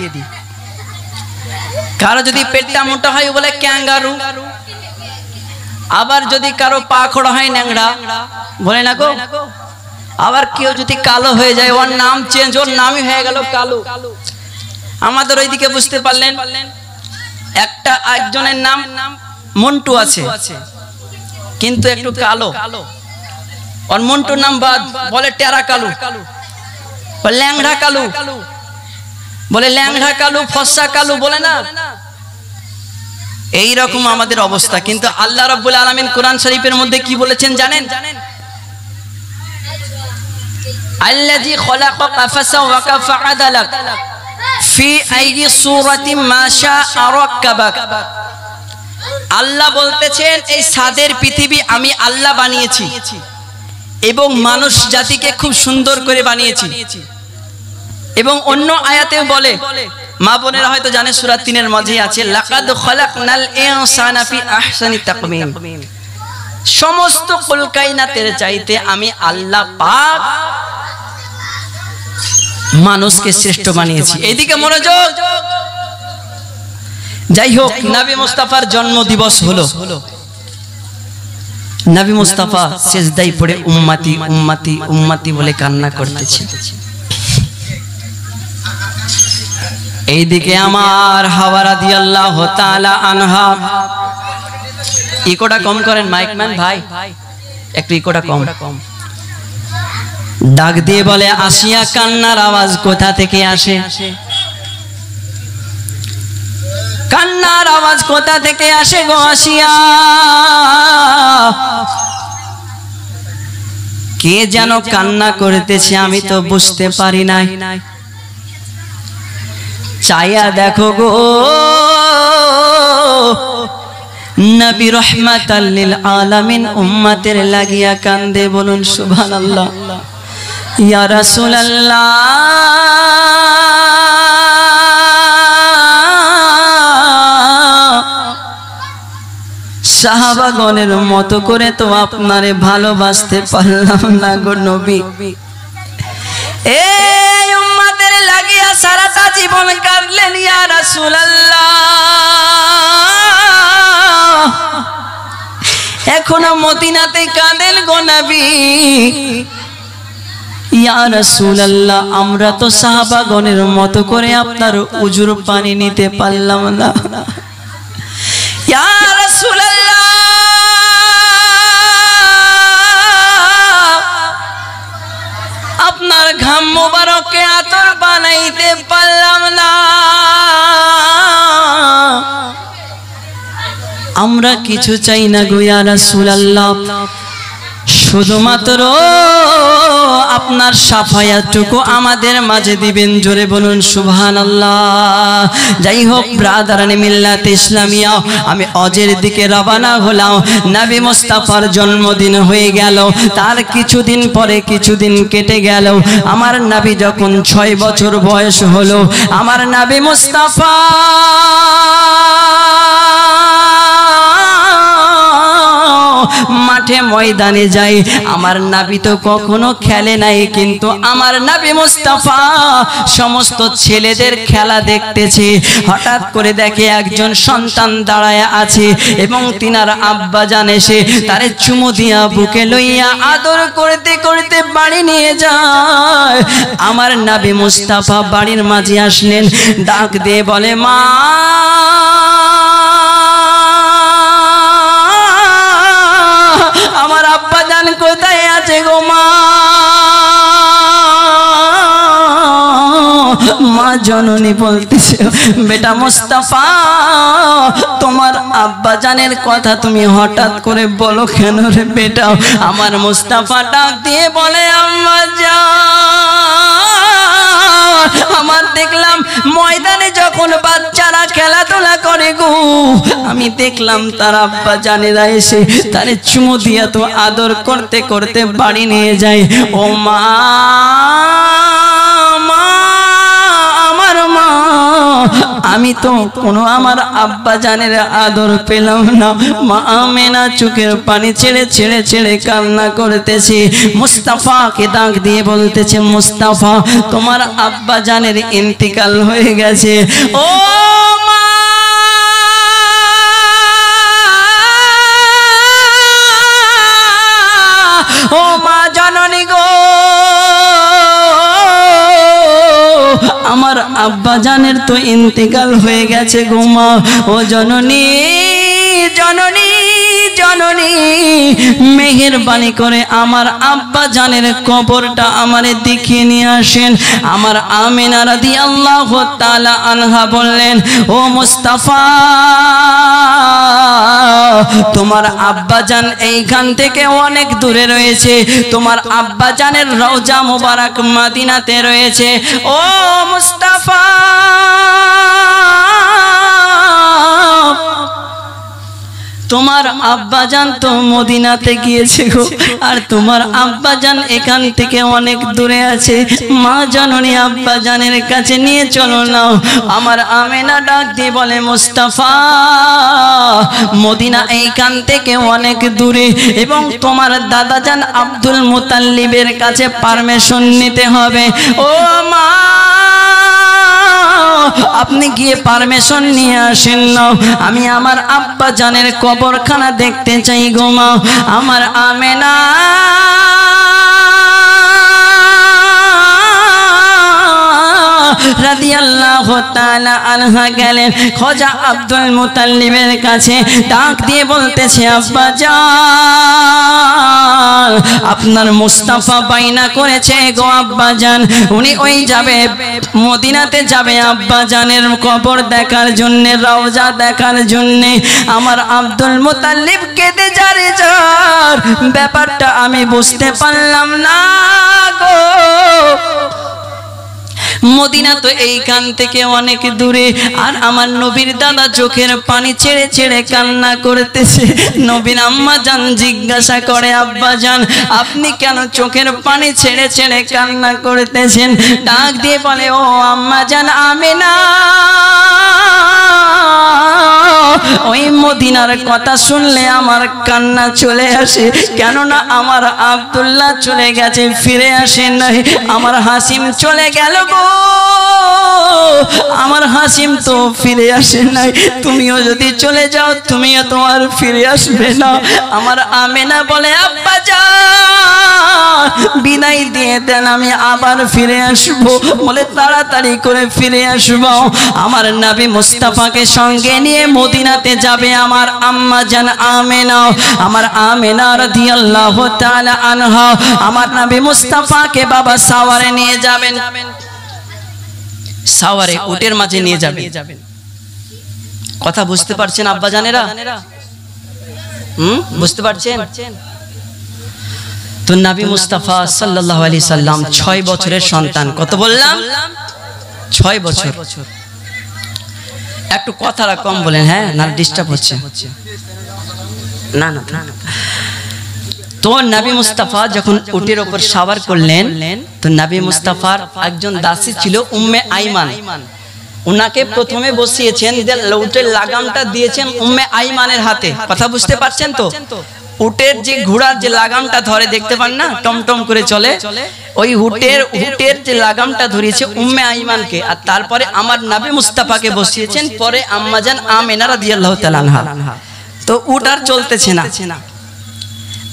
[SPEAKER 1] কারো যদি পেটটা মোটা হয় বলে ক্যাঙ্গারু। আবার যদি কারো পা খোড়া হয় ন্যাংরা, বলে না গো? আবার কেউ যদি কালো হয়ে যায় ওর নাম চেঞ্জ, ওর নামই হয়ে গেল কালো। আমাদের ওইদিকে বুঝতে পারলেন একটা একজনের নাম মন্টু আছে, কিন্তু একটু কালো। और মন্টু নাম বাদ, বলে টেরা কালু, ল্যাংড়া কালু, বলে ল্যাংড়া কালু, ফসা কালু, বলে না? এই রকম আমাদের অবস্থা। কিন্তু আল্লাহ রাব্বুল আলামিন কোরআন শরীফের মধ্যে কি বলেছেন জানেন? আল্লাযী খলাকা ফাসাওয়াকা ফাআদালাক ফি আইয়ি সূরাতিন মা শাআ রাক্কাবাক। আল্লাহ বলতেছেন এই সাদের পৃথিবী আমি আল্লাহ বানিয়েছি এবং মানুষ জাতিকে খুব সুন্দর করে বানিয়েছি। এবং অন্য আয়াতেও বলে, মা বোনেরা হয়তো জানে, সূরা ৩ এর মাঝে আছে লাকাদ খালাকনাল ইনসানা ফি আহসানি তাকওয়িম। সমস্ত কুল কায়নাতের চাইতে আমি আল্লাহ পাক মানুষকে শ্রেষ্ঠ বানিয়েছি। এইদিকে মনোযোগ। যাই হোক, নবী মুস্তাফার জন্ম দিবস হলো। নবী মুস্তাফা সিজদায় পড়ে উম্মতি উম্মতি উম্মতি বলে কান্না করতেছে। এইদিকে আমার হাওয়া রাদিয়াল্লাহু তাআলা আনহা, ইকোটা কম করেন মাইকম্যান ভাই, একটু ইকোটা কম। ডাক দিয়ে বলে, আসিয়া কান্নার আওয়াজ কোথা থেকে আসে? কান্নার আওয়াজ কোথা থেকে আসে গো আসিয়া? কে যেন কান্না করতেছে, আমি তো বুঝতে পারি নাই। চাইয়া দেখো গো, নবী রহমাতাল লিল আলামিন উম্মতের লাগিয়া কান্দে। বলুন সুবহানাল্লাহ। ইয়া রাসূলুল্লাহ, সাহাবাগণের মতো করে তো আপনারে ভালোবাসতে পারলাম না গো নবী। এই উম্মতের লাগিয়া সারাটা জীবন কাটলেন ইয়া রাসূলুল্লাহ, এখনো মদিনাতে কাঁদেন গো নবী। ইয়া রাসূলুল্লাহ, আমরা তো সাহাবাগণের মতো করে আপনার উজুর পানি নিতে পারলাম না। ইয়া রাসূলুল্লাহ, আপনার ঘাম মোবারকে আতর বানাইতে পারলাম না। আমরা কিছু চাই না গো ইয়া রাসূলুল্লাহ, শুধুমাত্র আপনার সাফায়াতটুকু আমাদের মাঝে দিবেন। জোরে বলুন সুবহানাল্লাহ। যাই হোক ব্রাদারান মিল্লাত ইসলামিয়া, আমি হজের দিকে রওনা হলাম। নবী মুস্তাফার জন্মদিন হয়ে গেল। তার কিছুদিন পরে কিছুদিন কেটে গেল। আমার নবী যখন 6 বছর বয়স হলো, আমার নবী মুস্তাফা মাঠে ময়দানে যাই। আমার নবী তো কখনো খেলে নাই, কিন্তু আমার নবী মুস্তাফা সমস্ত ছেলেদের খেলা দেখতেছে। হঠাৎ করে দেখে একজন সন্তান দাঁড়ায় আছে এবং তিনার আব্বা জান এসে তারে চুমু দিয়া বুকে লইয়া আদর করতে করতে বাড়ি নিয়ে যায়। আমার নবী মুস্তাফা বাড়ির মাঝে আসলেন, ডাক দিয়ে বলে, মা মা জননী বলতেছে বেটা মুস্তাফা তোমার আব্বা জানের কথা তুমি হঠাৎ করে বলো কেন রে বেটা? আমার মুস্তাফা ডাক দিয়ে বলে আম্মা জান আমার দেখলাম ময়দানে যখন বাচ্চারা খেলাধুলা করে গো আমি দেখলাম তার আব্বা জানেরা এসে তারে চুমু দিয়া তো আদর করতে করতে বাড়ি নিয়ে যায়। ও মা আমার মা আমি তো কোনো আমার আব্বা জানের আদর পেলাম না। মা আমেনা চোখের পানি ছেড়ে ছেড়ে ছেড়ে কান্না করতেছে। মুস্তাফাকে ডাক দিয়ে বলতেছে মুস্তাফা তোমার আব্বা জানের ইন্তিকাল হয়ে গেছে। ও মা ও মা জননী গো আমার আব্বা জানের তো ইন্তেকাল হয়ে গেছে গো মা। ও জননী জননী জননী মেহেরবানি করে আমার আব্বা জানের কবরটা আমারে দেখিয়ে নিয়ে আসেন। আমার আমিনা রাদিয়াল্লাহু তাআলা আনহা বললেন ও মুস্তাফা তোমার আব্বা জান এইখান থেকে অনেক দূরে রয়েছে, তোমার আব্বা জানের রওজা মোবারক মদিনাতে রয়েছে। ও মুস্তাফা তোমার আব্বা জান তো মদিনাতে গিয়েছে গো আর তোমার আব্বা জান এখান থেকে অনেক দূরে আছে। মা জননী আব্বা জানের কাছে নিয়ে চলো না। আমার আমেনা ডাক দিয়ে বলে মুস্তাফা মদিনা এইখান থেকে অনেক দূরে এবং তোমার দাদা জান আব্দুল মুতাল্লিবের কাছে পারমিশন নিতে হবে। ও মা আপনি গিয়ে পারমিশন নিয়ে আসেন না, আমি আমার আব্বা জানের কবরখানা দেখতে চাই গো মা। আমার আমেনা রাদিয়াল্লাহু তাআলা আনহা গেলেন খাজা আব্দুল মুতাল্লিবের কাছে ডাক দিয়ে বলতেছে আব্বা জান আপনার মুস্তাফা বাইনা করেছে গো আব্বা জান উনি ওই যাবে মদিনাতে যাবে আব্বা জানের কবর দেখার জন্য রওজা দেখার জন্য। আমার আব্দুল মুতাল্লিব কেঁদে যারে যার ব্যাপারটা আমি বুঝতে পারলাম না গো। মদিনা তো এইখান থেকে অনেক দূরে আর আমার নবীর দাদা চোখের পানি ছেড়ে ছেড়ে কান্না করতেছে। নবীর আম্মা জান জিজ্ঞাসা করে আব্বা জান আপনি কেন চোখের পানি ছেড়ে ছেড়ে কান্না করতেছেন? ডাক দিয়ে বলে ও আম্মা জান আমিনা ওই মদিনার কথা শুনলে আমার কান্না চলে আসে, কেননা আমার আব্দুল্লাহ চলে গেছে ফিরে আসে নাই, আমার হাসিম চলে গেল গো আমার হাসিম তো ফিরে আসে নাই, তুমিও যদি চলে যাও তুমিও তো আর ফিরে আসবে না। আমার আমেনা বলে আব্বা জান বিদায় দিয়ে দেন আমি আবার ফিরে আসবো। বলে তাড়াতাড়ি করে ফিরে আসবো। আমার নবী মুস্তাফাকে সঙ্গে নিয়ে মদিনাতে যাবে আমার আম্মা জান আমেনা। আমার আমেনা রাদিয়াল্লাহু তাআলা আনহা আমার নবী মুস্তাফাকে বাবা সাওয়ারে নিয়ে যাবেন, সাওয়ারে উটের মাঝে নিয়ে যাবেন। কথা বুঝতে পারছেন আব্বা জানেরা? বুঝতে পারছেন? তো নবী মুস্তাফা সাল্লাল্লাহু আলাইহি সাল্লাম 6 বছরের সন্তান। কত বললাম? 6 বছর। একটু কথাটা কম বলেন, হ্যাঁ না ডিস্টার্ব হচ্ছে। না না না। তো নবী মুস্তাফা যখন উটের উপর সওয়ার করলেন তো নবী মুস্তাফার একজন দাসী ছিল উম্মে আইমান, উনাকে প্রথমে বসিয়েছেন, উটের লাগামটা দিয়েছেন উম্মে আইমানের হাতে। কথা বুঝতে পারছেন তো? উটের যে ঘোড়ার যে লাগামটা ধরে দেখতে পান না টমটম করে চলে, ওই উটের যে লাগামটা ধরিয়েছে উম্মে আইমানকে, আর তারপরে আমার নবী মুস্তাফাকে বসিয়েছেন, পরে আম্মা জান আমেনা রাদিয়াল্লাহু তাআলা আনহা। তো উট আর চলতেছে না।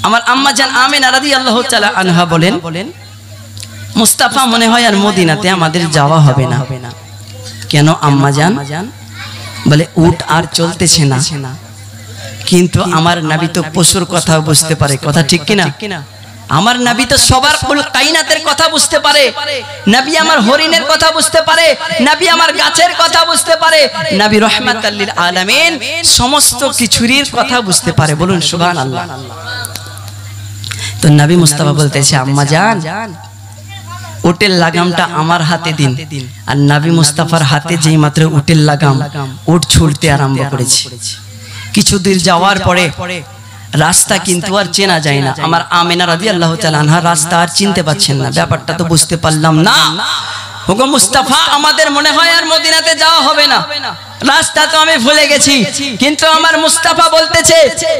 [SPEAKER 1] আমার আম্মা জান আমেনা রাদিয়াল্লাহু তাআলা আনহা বলেন মুস্তাফা মনে হয় আর মদিনাতে আমাদের যাওয়া হবে না। কেন আম্মা জান? বলে উট আর চলতেছে না, কিন্তু আমার নবী তো পশুর কথা বুঝতে পারে। কথা ঠিক কিনা? আমার নবী তো সবার কুল কায়নাতের কথা বুঝতে পারে, নবী আমার হরিণের কথা বুঝতে পারে, নবী আমার গাছের কথা বুঝতে পারে, নবী রাহমাতাল লিল আলামিন সমস্ত কিছুরির কথা বুঝতে পারে। বলুন সুবহানাল্লাহ। তো নবী মুস্তাফা বলতেছে আম্মা জান উটের লাগামটা আমার হাতে দিন। আর নবী মুস্তাফার হাতে যেই মাত্র উটের লাগাম, উট ছুটতে আরম্ভ করেছে। কিছু দূর যাওয়ার পরে রাস্তা কিন্তু আর চেনা যায় না। আমার আমিনা রাদিয়াল্লাহু তাআলা আনহা রাস্তা আর চিনতে পারছেন না। ব্যাপারটা তো বুঝতে পারলাম না। ওগো মুস্তাফা আমাদের মনে হয় আর মদিনাতে যাওয়া হবে না, রাস্তা তো আমি ভুলে গেছি। কিন্তু আমার মুস্তাফা বলতেছে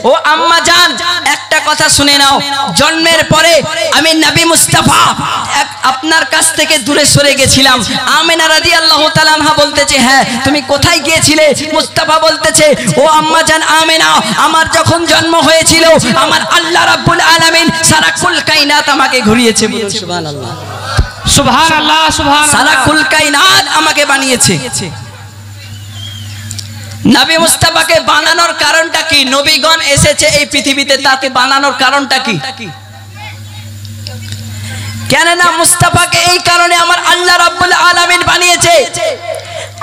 [SPEAKER 1] ও আম্মা জান একটা কথা শুনে নাও, জন্মের পরে আমি নবী মুস্তাফা আপনার কাছ থেকে দূরে সরে গেছিলাম। আমিনা রাদিয়াল্লাহু তাআলা আনহা বলতেছে হ্যাঁ তুমি কোথায় গিয়েছিলে? মুস্তাফা বলতেছে ও আম্মা জান আমিনা আমার যখন জন্ম হয়েছিল আমার আল্লাহ রাব্বুল আলামিন সারা কুল কায়নাত আমাকে ঘুরিয়েছে। বলুন সুবহানাল্লাহ
[SPEAKER 2] সুবহানাল্লাহ সুবহানাল্লাহ।
[SPEAKER 1] সারা কুল কায়নাত আমাকে বানিয়েছে। নবী মুস্তাফাকে বানানোর কারণটা কি? নবীগণ এসেছে এই পৃথিবীতে, তাকে বানানোর কারণটা কি? কেননা মুস্তাফাকে এই কারণে আমার আল্লাহ রাব্বুল আলামিন বানিয়েছে।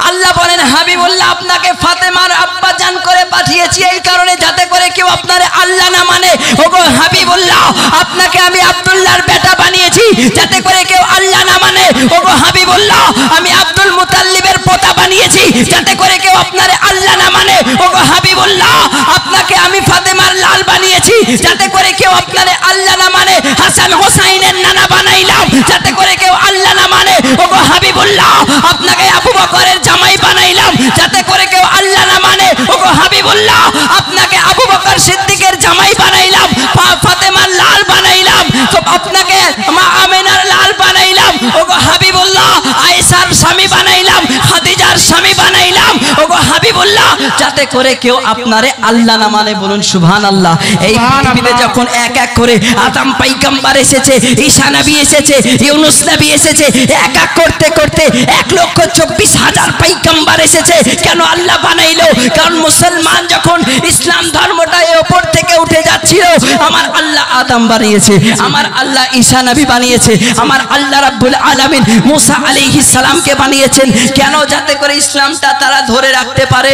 [SPEAKER 1] আল্লাহ বলেন হাবিবুল্লাহ আপনাকে ফাতেমার আব্বা জান করে পাঠিয়েছি এই কারণে যাতে করে কেউ আপনারে আল্লাহ না মানে। ওগো হাবিবুল্লাহ আপনাকে আমি আব্দুল্লাহর বেটা বানিয়েছি যাতে করে কেউ আল্লাহ না মানে। ওগো হাবিবুল্লাহ আমি আব্দুল মুতাল্লিবের পোতা বানিয়েছি যাতে করে কেউ আপনারে আল্লাহ না মানে। ওগো হাবিবুল্লাহ আপনাকে আমি ফাতেমার লাল বানিয়েছি যাতে করে কেউ আপনারে আল্লাহ না মানে। হাসান হোসাইনের নানা বানাইলাম যাতে করে কেউ আল্লাহ না মানে। ওগো হাবিবুল্লাহ আপনাকে আবু বকরের জামাই বানাইলাম যাতে করে কেউ আল্লাহ না মানে। ওগো হাবিবুল্লাহ আপনাকে আবু বকর সিদ্দিকের জামাই বানাইলাম, ফাতেমার লাল বানাইলাম, তো আপনাকে মা আমিনার লাল বানাইলাম। ওগো হাবিবুল্লাহ আয়েশার স্বামী বানাইলাম, খাদিজার স্বামী বানাইলাম। ওগো হাবিবুল্লাহ যাতে করে কেউ আপনারে আল্লাহ না মানে। বলুন সুবহানাল্লাহ। এই পৃথিবীতে যখন এক এক করে আদম পয়গম্বর এসেছে, ঈসা নবী এসেছে, ইউনুস নবী এসেছে, এক এক করতে করতে 1,24,000 পয়গম্বর এসেছে। কেন আল্লাহ বানাইলো? কারণ মুসলমান যখন ইসলাম ধর্মটা এর উপর থেকে উঠে যাচ্ছিল আমার আল্লাহ আদম বানিয়েছে, আমার আল্লাহ ঈসা নবী বানিয়েছে, আমার আল্লাহ রাব্বুল আলামিন মুসা আলাইহিস সালামকে বানিয়েছেন। কেন? যাতে করে ইসলামটা তারা ধরে রাখতে পারে।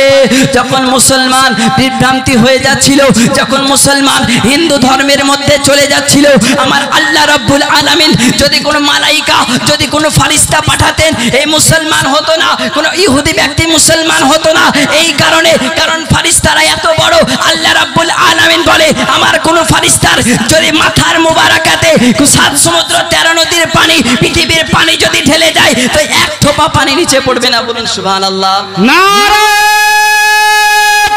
[SPEAKER 1] যখন মুসলমান বিভ্রান্তি হয়ে যাচ্ছিল, যখন মুসলমান হিন্দু ধর্মের মধ্যে চলে যাচ্ছিল, আমার আল্লাহ রাব্বুল আলামিন যদি কোনো মালাইকা যদি কোনো ফারিস্তা পাঠাতেন এই মুসলমান হতো না, কোনো ইহুদি ব্যক্তি মুসলমান হতো না। এই কারণে, কারণ ফারিস্তারা এত বড়। আল্লাহ রাব্বুল আলামিন বলে আমার কোন ফারিস্তার যদি মাথার মুবারাকাতে 7 সমুদ্র 13 নদীর পানি পৃথিবীর পানি যদি ঢেলে যায় তো এক থোপা পানি নিচে পড়বে না। বলুন সুবহানাল্লাহ।
[SPEAKER 2] নারে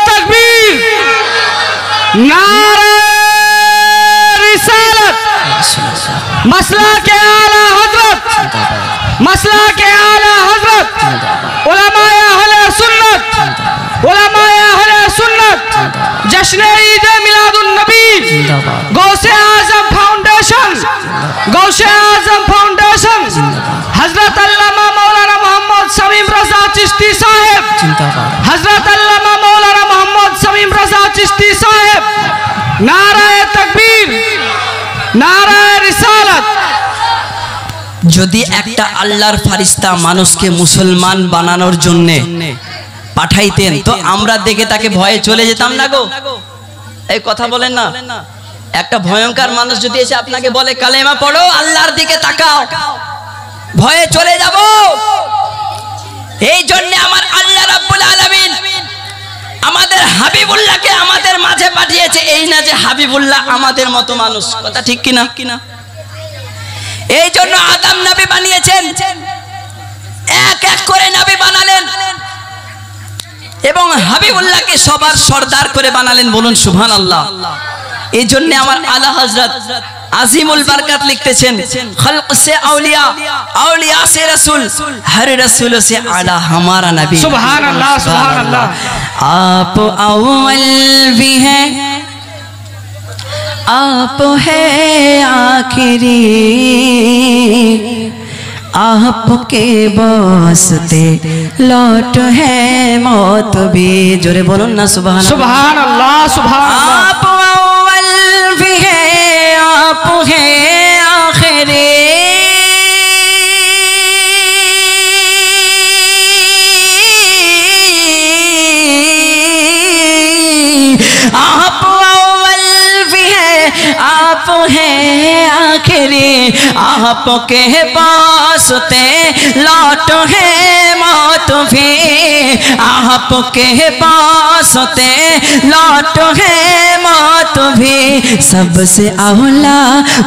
[SPEAKER 2] তাকবীর, নারে রিসালাত, মাসলাকে আলা হযরত, মাসলাকে আলা হযরত, উলামায়ে আহলে সুন্নাত, উলামায়ে আহলে সুন্নাত, জশ্নে ঈদ মিলাদুন নবী, গৌসে আজম ফাউন্ডেশন, গৌসে আজম ফাউন্ডেশন, হযরত আল্লামা মাওলানা মোহাম্মদ শামীম রাজা চিশতি সাহেব, হযরত আল্লামা মাওলানা মোহাম্মদ শামীম রাজা চিশতি সাহেব। নারায়ে তাকবীর, নারায়ে রিসালাত।
[SPEAKER 1] যদি একটা আল্লাহর ফারিস্তা মানুষকে মুসলমান বানানোর জন্য পাঠাইতেন তো আমরা দেখে তাকে ভয়ে চলে যেতাম না গো? এই কথা বলেন না। একটা ভয়ঙ্কর মানুষ যদি এসে আপনাকে বলে কালেমা পড়ো, আল্লাহর দিকে তাকাও, ভয়ে চলে যাব। এই জন্য আমার আল্লাহ রাব্বুল আলামিন আমাদের হাবিবুল্লাহকে আমাদের মাঝে পাঠিয়েছে। এই না যে হাবিবুল্লাহ আমাদের মতো মানুষ, কথা ঠিক কিনা? এই জন্য আদম নবী বানিয়েছেন, এক এক করে নবী বানালেন এবং হাবিবুল্লাহকে সবার সর্দার করে বানালেন। বলুন সুবহানাল্লাহ। এই জন্য আমার আলা হযরত আজিমুল বরকত লিখতেছেন খলক से औलिया, औलिया से रसूल, हर रसूल से आला हमारा नबी।
[SPEAKER 2] सुभान अल्लाह, सुभान अल्लाह।
[SPEAKER 1] आप अव्वल भी हैं, आप है आखिरी, आपके वास्ते लौट है मौत भी। जोरे बोलो ना सुभान
[SPEAKER 2] सुभान अल्लाह, सुभान अल्लाह।
[SPEAKER 1] आप अव्वल भी है, आप आप हैं आखिरी आप अव्वल भी हैं आप हैं आखिरी आपके पास ते लौट है मौत भी आपके पास ते लौट है मौत भी सबसे औला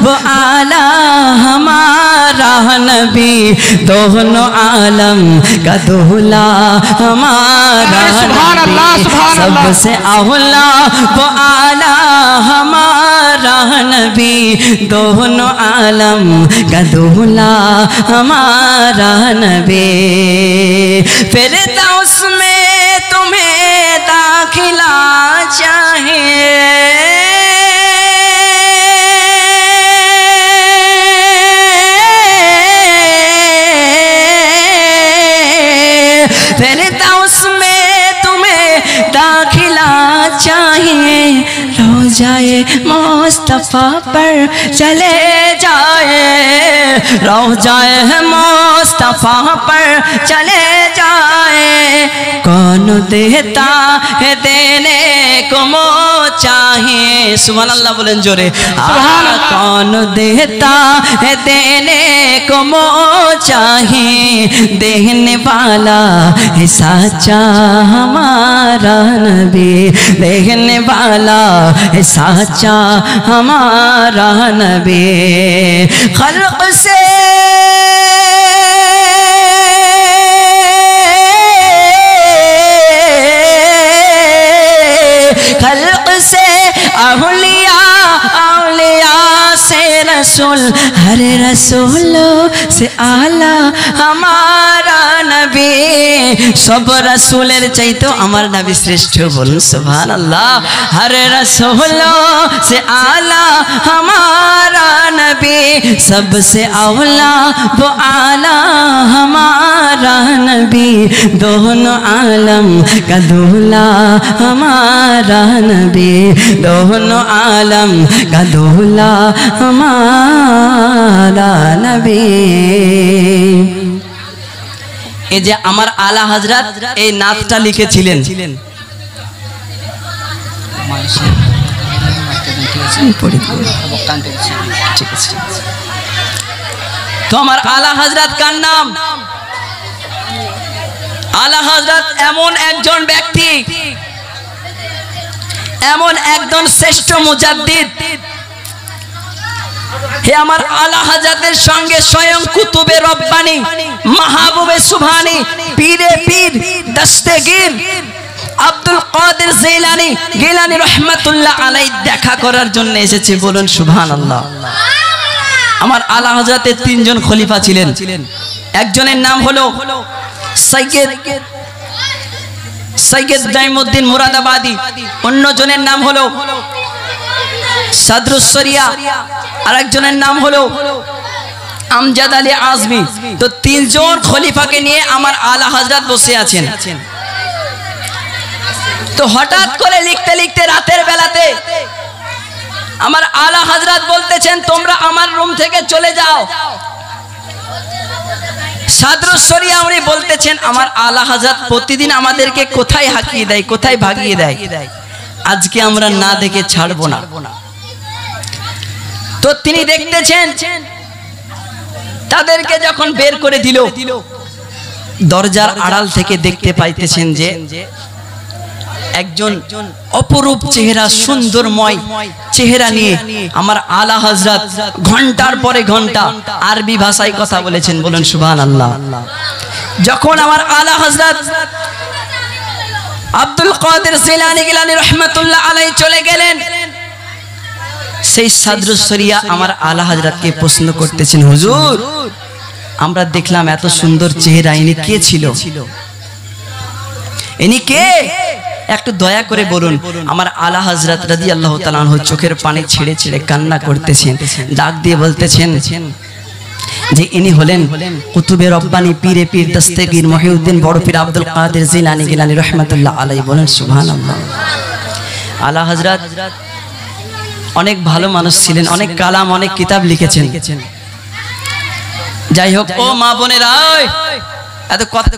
[SPEAKER 1] वो आला हमारा नबी दोनों आलम का दूल्हा हमारा नबी सबसे औला वो आला हमारा नबी दोनों आलम का दूल्हा हमारा नबी फिरदौस में तुम्हें दाखिला चाहिए फिरदौस में तुम्हें दाखिला चाहिए रोजाए मुस्तफा पर चले जाए रोजाए मुस्तफा पर चले जाए कौन देता है देने को मो चाहिए सुभान अल्लाह बोलें जोरे कौन देता है देने को मो चाहिए देने वाला है साचा हमारा नबी देने वाला है साचा हमारा नबी खल्क़ से खल्क़ से औलिया औलिया से रसूल हर रसूलों से आला हमारा नबी सब रसूलेर चाইতো আমার नबी श्रेष्ठ बोलুন सुभान अल्लाह हर रसूलों से आला हमारा नबी सबसे औला वो आला हमारा नबी दोनों आलम का दूल्हा हमारा नबी दोनों आलम का दूल्हा हमारा नबी এই যে আমার আলা হযরত এই নাতটা লিখেছিলেন তো আমার আলা হযরত কার নাম আলা হযরত এমন একজন ব্যক্তি এমন একজন শ্রেষ্ঠ মুজাদ্দিদ হে আমার আলা হযরতের সঙ্গে স্বয়ং কুতুবে রব্বানি মাহবুবে সুবহানি পীরে পীর দস্তগীর আব্দুল কাদের জিলানী গিলানী রহমাতুল্লাহ আলাইহি দেখা করার জন্য এসেছে বলুন সুবহানাল্লাহ আমার আলা হযরতের তিনজন খলিফা ছিলেন একজনের নাম হলো সৈয়দ দাইমউদ্দিন মুরাদাবাদী অন্যজনের নাম হলো সাদরুস শরিয়া আর একজনের নাম হলো আমজাদ আলী আজমি তো তিনজন খলিফাকে নিয়ে আমার আলা হযরত বসে আছেন তো হঠাৎ করে লিখতে লিখতে রাতের বেলাতে আমার আলা হযরত বলতেছেন তোমরা আমার রুম থেকে চলে যাও সাদরুস শরিয়া উনি বলতেছেন আমার আলা হযরত প্রতিদিন আমাদেরকে কোথায় হাকিয়ে দেয় কোথায় ভাগিয়ে দেয় আজকে আমরা না দেখে ছাড়বো না তো তিনি দেখতেছেন তাদেরকে যখন বের করে দিল দরজার আড়াল থেকে দেখতে পাইতেছেন যে একজন অপরূপ চেহারা সুন্দরময় চেহারা নিয়ে আমার আলা হযরত ঘন্টার পরে ঘন্টা আরবি ভাষায় কথা বলেছেন বলেন সুবহানাল্লাহ যখন আমার আলা হযরত আব্দুল কাদের জিলানী গিলানী রহমাতুল্লাহ আলাইহি চলে গেলেন সেই সাদরুস শরিয়া আমার আলা হযরতকে প্রশ্ন করতেছেন হুজুর আমরা দেখলাম এত সুন্দর চেহারা ইনি কে ছিল ইনি কে একটু দয়া করে বলুন আমার আলা হযরত রাদিয়াল্লাহু তাআলা আনহু চোখের পানি ছেড়ে ছেড়ে কান্না করতেছেন ডাক দিয়ে বলতেছেন যে ইনি হলেন কুতুবে রব্বানি পীরে পীর দস্তগীর মহিউদ্দিন বড় পীর আব্দুল কাদের জিলানী গিলানী রাহমাতুল্লাহ আলাইহি বলেন সুবহানাল্লাহ আলা হযরত অনেক ভালো মানুষ ছিলেন, অনেক কালাম অনেক কিতাব লিখেছেন। যাই হোক ও মা বোনেরা, এত কথা